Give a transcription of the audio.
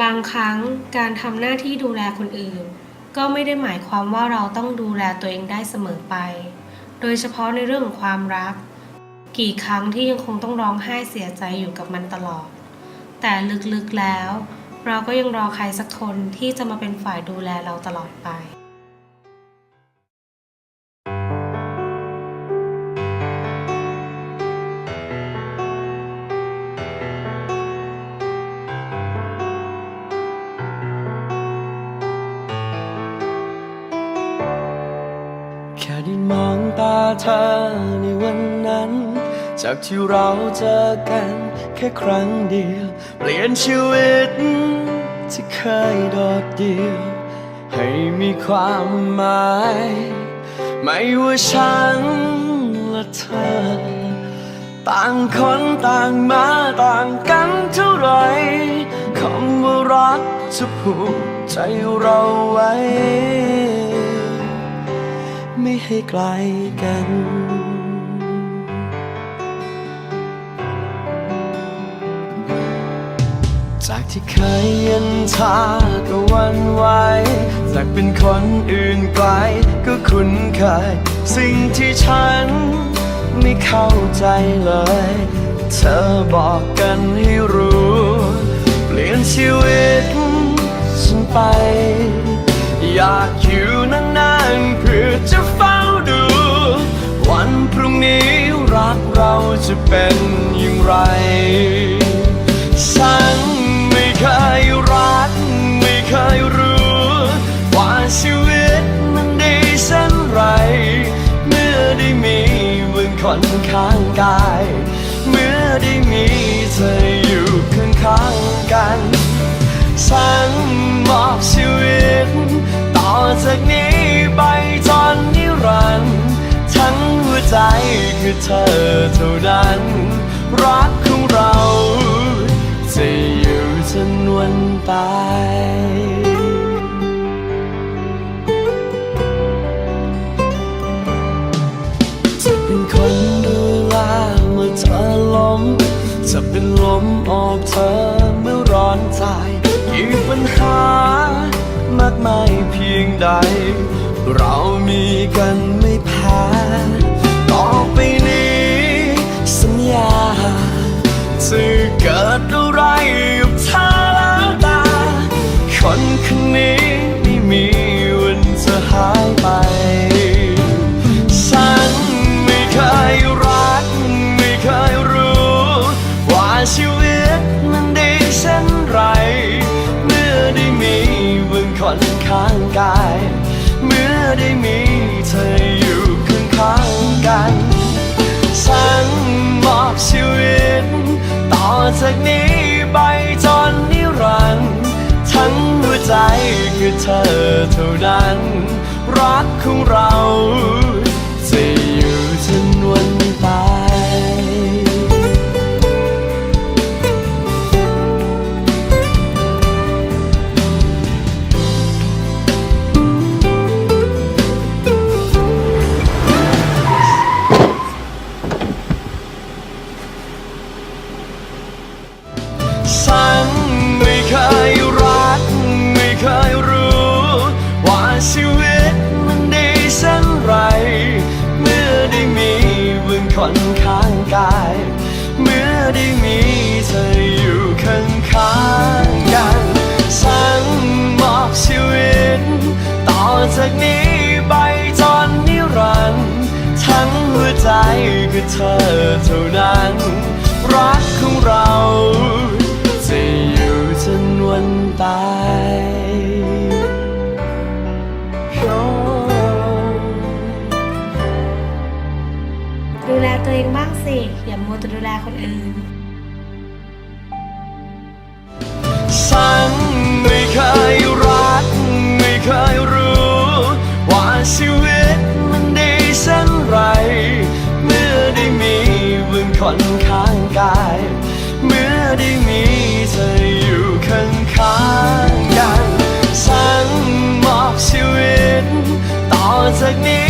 บางครั้งการทำหน้าที่ดูแลคนอื่นก็ไม่ได้หมายความว่าเราต้องดูแลตัวเองได้เสมอไป โดยเฉพาะในเรื่องของความรักกี่ครั้งที่ยังคงต้องร้องไห้เสียใจอยู่กับมันตลอดแต่ลึกๆแล้วเราก็ยังรอใครสักคนที่จะมาเป็นฝ่ายดูแลเราตลอดไปแค่ได้มองตาเธอในวันนั้นจากที่เราเจอกันแค่ครั้งเดียวเปลี่ยนชีวิตที่เคยโดดเดี่ยวให้มีความหมายไม่ว่าฉันและเธอต่างคนต่างมาต่างกันเท่าไรคำว่ารักจะผูกใจเราไว้ไม่ให้ไกลกันจากที่เคยเย็นชาก็หวั่นไหวจากเป็นคนอื่นไกลก็คุ้นเคยสิ่งที่ฉันไม่เข้าใจเลยเธอบอกกันให้รู้เปลี่ยนชีวิตฉันไปอยากอยู่นานๆเพื่อจะเฝ้าดูวันพรุ่งนี้รักเราจะเป็นอย่างไรฉันไม่เคยรักไม่เคยรู้ว่าชีวิตมันดีเช่นไรเมื่อได้มีมึงคนข้างกายเมื่อได้มีเธออยู่ข้างๆกันฉันมอบชีวิตต่อจากนี้ไปจนนิรันดร์ทั้งหัวใจคือเธอเท่านั้นรักของเราจะอยู่จนวันตายจะเป็นคนดูแลเมื่อเธอล้มจะเป็นลมออกเธอเมื่อร้อนใจกี่ปัญหามากมายเพียงใดเรามีกันไม่แพ้ต่อไปนี้สัญญาจะเกิดอะไรกับเธอแล้วตาคนคนนี้ไม่มีวันจะหายไปฉันไม่เคยรักไม่เคยรู้ว่าชีวิตมันดีเช่นไรเมื่อได้มีมึงคนข้างกายเมื่อได้มีเธออยู่ข้างๆกันฉันมอบชีวิตต่อจากนี้ไปจนนิรันดร์ทั้งหัวใจคือเธอเท่านั้นรักของเราจะอยู่จนวันตายฉันไม่เคยรักไม่เคยรู้ว่าชีวิตมันดีเช่นไรเมื่อได้มีมึงคนข้างกายเมื่อได้มีเธออยู่ข้างๆกันฉันมอบชีวิตต่อจากนี้ไปจนนิรันดร์ทั้งหัวใจคือเธอเท่านั้นรักของเราจะอยู่จนวันตายดูแลตัวเองบ้างสิอย่ามัวแต่ดูแลคนอื่นฉันไม่เคยรักไม่เคยรู้ว่าชีวิตมันดีเช่นไรเมื่อได้มีมึงคนข้างกายเมื่อได้มีเธออยู่ข้างๆกันฉันมอบชีวิตต่อจากนี้